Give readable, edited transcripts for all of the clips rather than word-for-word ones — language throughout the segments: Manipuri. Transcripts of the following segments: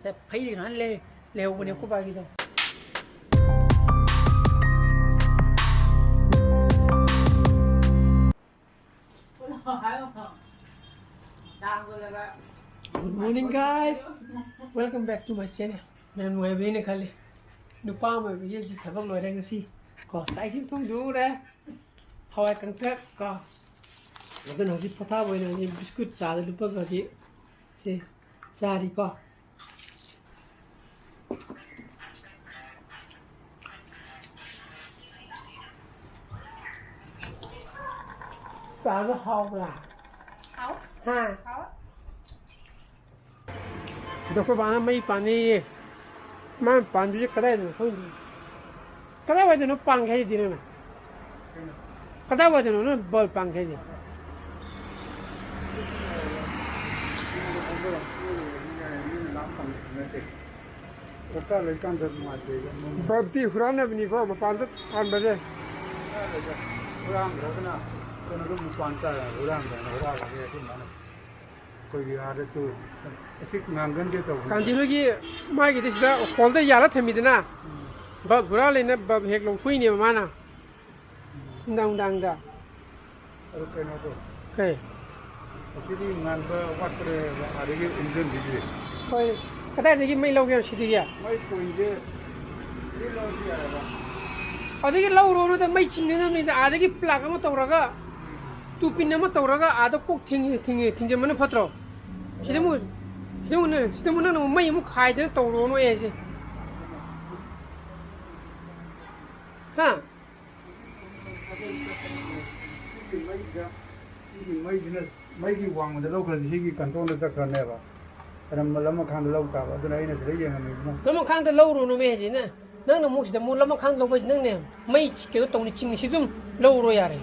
แต่ไผ่นั้นเลยเร็วกว่านี้กูไปกี่ตัวGood morning guys welcome back to my channel แม่มวยวันนี้นะครับเลยดูป้ามาไปยืดถับลอยแรงกันสิก็ใส่ชิ้นทุ่งดูเลยหอยกันเถอะก็แล้วก็หนังสิพัฒนาไว้นะนี่บิสกุตจาดลูกปักกันสิจาดีก็จาก็หอมละฮะเดี๋ยวก็บ้านไม่ปานนี้มันปานดูจะกระไรดูเขาดูกระไรไว้เดี๋ยวนู้นปังแค่ดีนะกระไรไว้เดี๋ยวนู้นบอลปังแค่ดีแบบที่ฟรานเนี่ยนี่ก็มาปันต์ปันไปเลยฟรานเราเนี่ยก็นึกว่าปันต์อะไรฟรานเนี่ยเราอะไรที่มันकोई यार तो ऐसे नांगन के तो कांजीलो की माँ की दिशा कॉल तो यार थे मिलना बब बुरा लेने बब हेक लोग हुई नहीं माना डांग डांग दा और कहना तो कहे ऐसे नांग का वाटर आरे के इंजन दीजिए कोई कटा देखिए मैं लोग यहाँ सीधी गया मैं तो इंजन ये लोग क्या है और देखिए लोग रोने तो मैं चिन्ह नहीं था आधे की प्लाग में तो रखा तू पिन्ने में तो रखा आधा को थिंगे मैंने फतरो सीधे मुन्ना ना मैं ये खाई दे तो रोनो ऐसे हाँ मैं की वांग में लोग कर जिसे की कंट्रोल तक करने बाแต่ลำข้างเราตาว่าตัวไหนเนี่ยจะยังไงลำข้างแต่เรารู้นู่นไม่เห็นนะนั่งน้ำมุกแต่มุลำข้างเราไปนั่งเนี่ยไม่เกี่ยวกับตรงนี้จริงสิจุ่มเรารู้ยังไง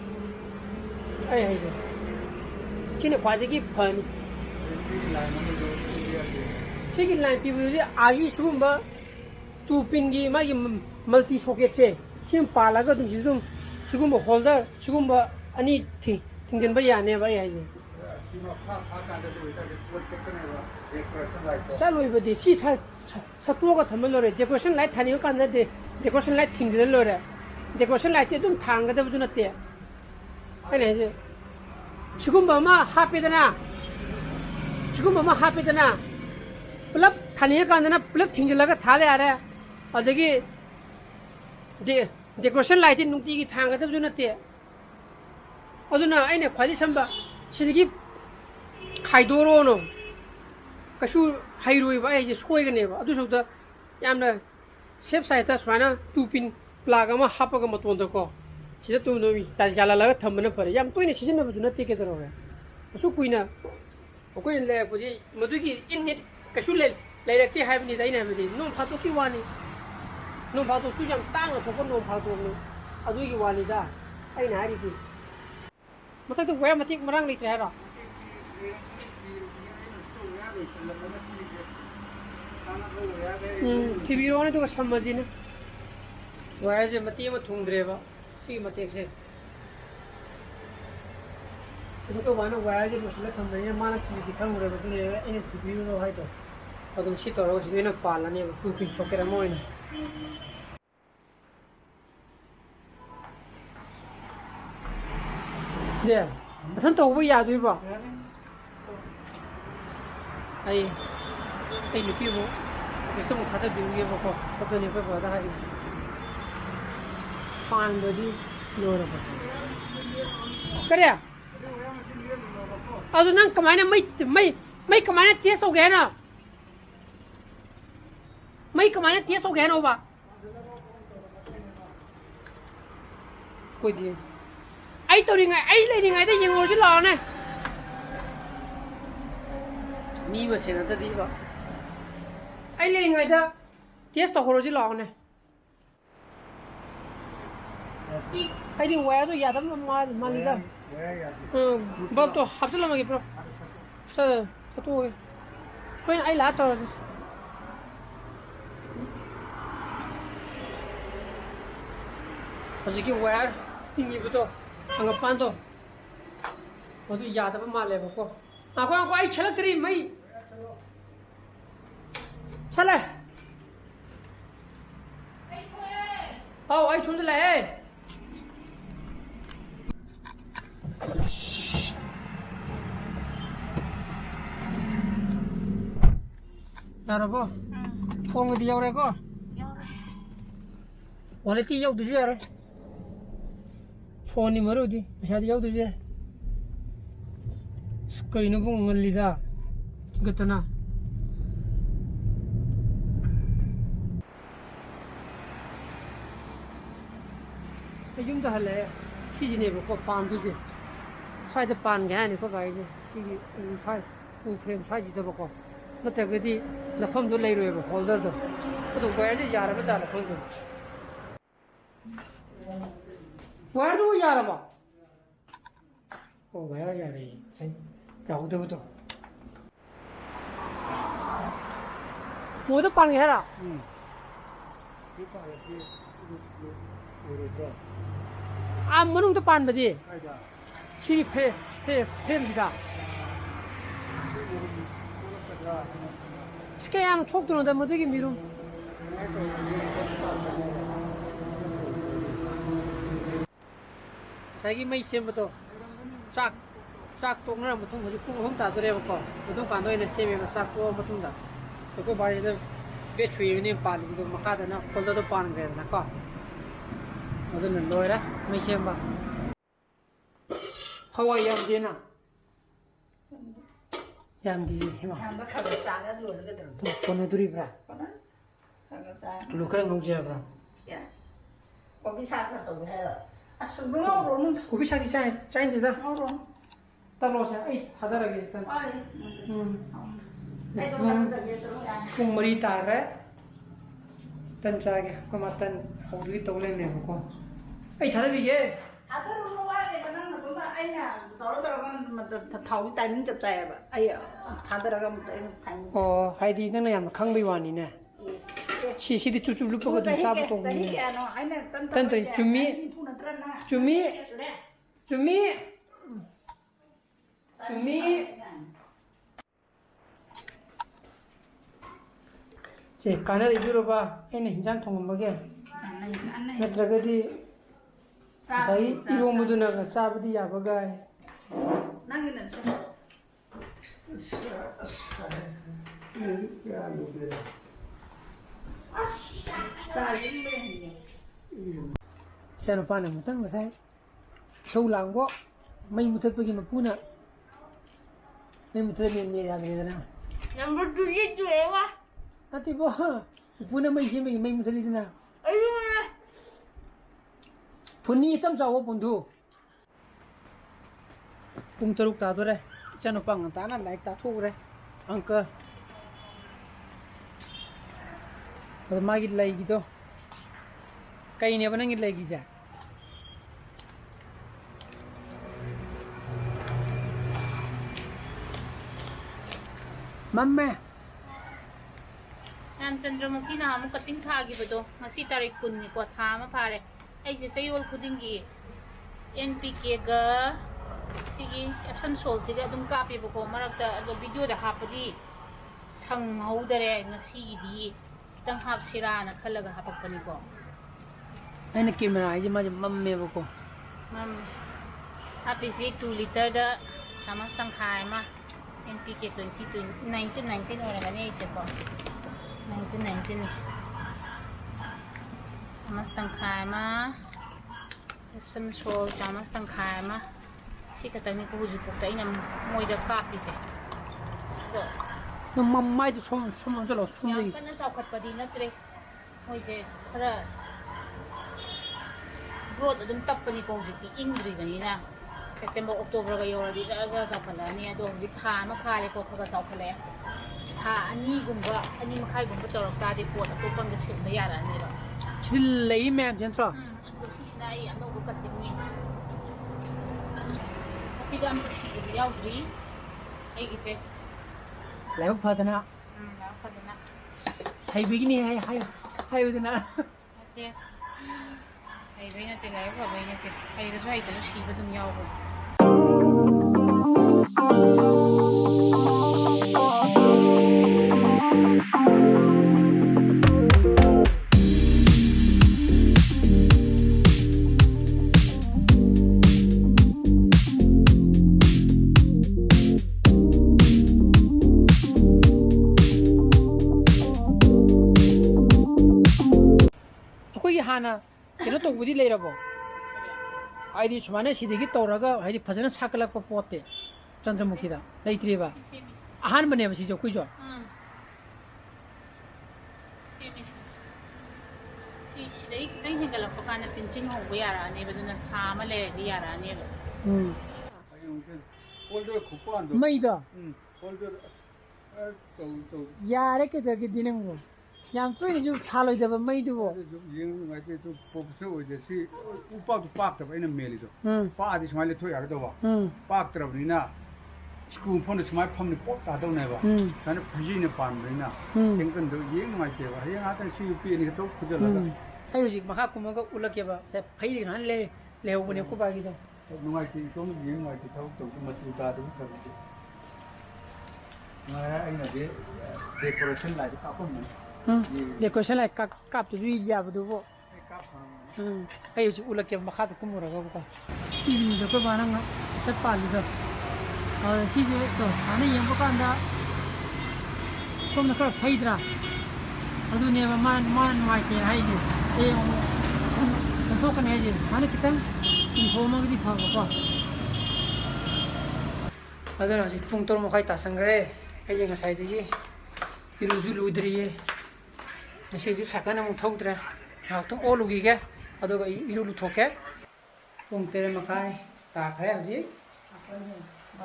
ไอ้เหี้ยที่นี่ควายที่พันที่กินไลน์พิวที่อายุสูงบ่ตูปินกี่มากี่มัลติโฟกัสเช่เช่นปาลาก็ตุ้มสิตุ้มสูงบ่โฮลเดอร์สูงบ่อันนี้ถึงกันไปอย่างเนี่ยไปยังไงใช่เลยประเดี๋ยวสิสักตัวก็ทำไม่เลยเดคอเรชั่นไลท์ทันอยู่กันนะเดคอเรชั่นไลท์ถึงกันเลยเดคอเรชั่นไลท์ที่ตุ้มทางก็ได้บุญนัดเตะไอ้เนี่ย지금 뭐마 하피드나 지금 뭐마 하피드나 블럽 타니까 안나 블럽 튕길라가 달래 아래 어디기 데코레이션 라이트 눈띠기 탕가 되주는데 어두나 아이네 과지 삼바 시기 카이도로노 가슈 하이로이 봐 이제 소이가네 봐 어두서부터 얌나 셉사이트 스와나 투핀 플라가마 하빠가 못 본다고 진짜 또 놈이 다시 잘라라가 덤는 버려. 야, 또 이네 시즌 내부 주나 뛰게 들어오래. 수구이나. 어거인 내 보지 모두기 인닛 가슐레 레렉티 하이브니다 이네 하면이 놈 파도 키와니. 놈 파도 투장 땅을 보고 놈 파도 없는. 아두기 와니다. 아이나 하리지. 맞다 또 왜 맞지 마랑 리트 해라. TV로 하는 도가 참마지네. 와야지 맞지 뭐 통드레바. सी मतेक से इनको वाना वाया जे मुसले थंबे माना की दिखा मुरे बतने इन थिबी नो हाय तो अदम सी तोरो से न पाला ने तू तू सोकेरा मोइन दे असन तो वो याद हुई बा आई लुपी वो इसको उठाता बिंगे वो को तो ने पे पता है पान बदी लोरा पर करे अब नंग कमाने मैं कमाने तेज हो गया ना मैं कमाने तेज हो गया ना बा कोई दिए आई तो रिंगा आई ले रिंगा तो यंग और चिल्लाओ ने मी बस है ना तो दी बा आई ले रिंगा तो तेज तो हो रहा चिल्लाओ नेไอ้ดิแหวนตัวใหญ่ทำมาลิซ่าบอกตัวหับจะลงมากี่ปะใช่ตัวเป็นไอ้หลาตัวพอจะกี่แหวนที่มีตัวทางกับปันตัวพอตัวใหญ่ทำมาเลยบอกก็ आँखों आँखों आई छलक रही मई Sale. Oh, ai xuống đây. Yarabo. Phone đi rồi cô. Wala ti yaw du rồi. Phone ni maro di. Sa di yaw du je. Kai no bung ngal lida. Gatana. Cái chúng ta là khi gì có pan thôi chứ, sai được pan cái này có phải chứ, khi sai, frame sai gì đâu có, nó theo cái gì là phong tôi lấy rồi holder đó, cái đồ vẽ thì giờ là bây giờ là phong rồi, vẽ đâu giờ là bao, vẽ là giờ này, cháu đâu đâu, mua được pan cái nào? Menung depan berarti. Si pem sudah. Sekarang tok tu nanti mesti mirung. Saya mai sem betul. Sak tok ni betul mesti kung tak ada apa. Betul kan tu ini sem yang sak tu betul tak. Tapi bayar tu betui ni pan itu makan tu nak kalau tu pan kan nak kau. Ada nendoi dah, macam apa? Hawaii yang di mana? Yang di mana? Yang berkata sana dulu kita. Tu kono duri berapa? Lu keren kau siapa? Ya, kau bisa kan tu hera. Asal orang Kau bisa di China tu dah? orang. Terus ada lagi kan? Itu kan kerja terus ya. Kung merita tan saja, kematan hobi tolong ni kau. Thada biye. Ada rumah warga kan, tu tak ayah. Kalau orang macam tahu time ni cepat apa? Ayah, ada orang macam time. Oh, hai di nang yang kang biwani ne. Si di cucu lupa kau tu sabu tong ni. Tanto cumi. Cek kanar ibu roba, ini hinjang tong bagai. Natra di saya ibu muda nak sabu di apa gai? Nangin nasi. Saya lupa nama tang saya. Show lang kok, main muter pergi mapuna. Main muter ni ada ni mana? Number 2 itu ewa. Nanti boh, mapuna main muter di sana. Ayuh. Puni hitam sawo pundu. Pung teruk tak tu re. Cano pang tanah naik tak tu re. Angka. Kalau magit lagi gitu. Kain ni apa nangit lagi je. Mama. Nam Chandramukhi na mo kating thagi bedo. Ngasi tarik kun ni ko thama pare. Ai se sayol khudingi NPK ga sigi Epsom salt siga dum kapi bako marakta do video da hapadi sang haudare ngasi di kitang hap sira na khalaga hapakpani ko. Ana camera ai ma mamme bako. Mam happy si 2 liter da chamas tang khai ma NPK 1919 ora gani ise ko 1919 chamas tang khai ma Epsom salt chamas tang khai ma si katang ni ko huju ko ta inam moi da kapi se ko Mamma itu semua jalan semua. yang kana sa khat padi na tre moi se khara growth adum tap pani ko jiki ingri gani na September October ga yora di da sa khala ni ado ji kha ma khale ko khaga sa khale tha ani gumba ani makhai gumba torok ta de pot atopang ga sim ba yara ni ro Chilai map jentro. ando sisnai ando ko katimni pidam si yaudri ai gite Lewat padana. la khadna Hai begini hai udana. ate ai beina te lai ba beina te ai da sai da si ba dum yaw ko hana kena to budi le rabo ai di sumana sidigi toraga hai di phajana sakalak pa pote Chandramukhi da leitri ba ahan bane ba si jo kuijo Sidai kitang higalak pa ka na pinching hong ba yara ne ba doon na tama le di yara ne ba. ayung ke polder kupan do mai da polder to yare ke da gi dinang bo yam to ni ju thaloi da ba mai du bo yeng ngai te to popso je si upak to pak ta ina meli do pa di smile thoi ar do ba pak tra ni na school phone smile pham ni pok ta do ne ba tan phaji ne pan ni na teng kan do yeng ngai te ba yeng a tan si pi ni to khujal la ai hu jik makha kuma ga ulak ya ba se phai ri han le le ho ne ku ba gi da ngai ti to yeng ngai ti thau to ma chu ta do ta ngai ai na de decoration la ka pon ni decoration like kap tu ri ya bu du bo ka pon ai hu ulak ya makha tu kumura ga ko si ni ko ba na sa pa li da si je to ane yeng ba kan da som na ka phai dra adu ne ba man mai ke hai ji e to kan hai ji ane kitang info ma gi tha ko adara ji pung tor mo khai ta sangre ai je ngasai ji iru ju lu dri ye se ju sakana mo thau dra ha to o lu gi ge adu ga iru lu thoke pung tere ma khai ta khai ji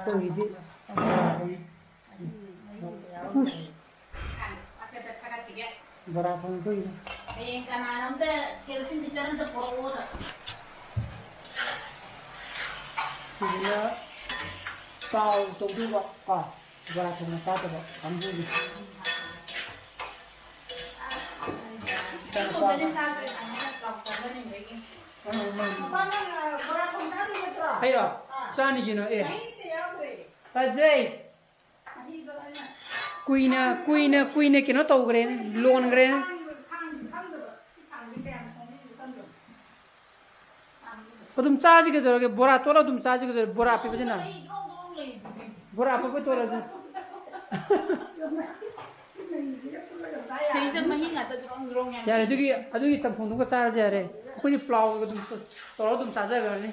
ko gi di bara pun tu Ayun ka na naman da kerosene di karon da puro da. sila tao to du ba ka bara pun sa ta ba am bu di Ito gani sa akin ang plug pa gani lagi. ai ra sa ni gi no e ta jai kuina kino to gre lon gre तुम चार्ज के जरोगे बोरा तोला तुम चार्ज के जरोगे बोरा पे बजना बोरा पे तोला Sa mahinga ta drong yan. यार अदुगी चंफों तुमको चार्ज यारे कोई प्लाव को तुम तोला तुम चार्ज करने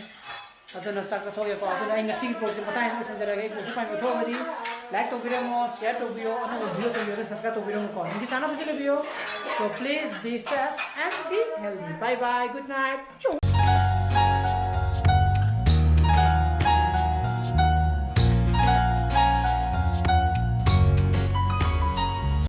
अदना चाक तो ये को अदना इंग सी प्रोजेक्ट पता है मुझे जरा के बहुत पाइन तो गरी लाइक तो वीडियो मो शेयर तो वीडियो अन वीडियो तो वीडियो सबका तो वीडियो को हिंदी चैनल पे video so please be safe and be healthy bye bye good night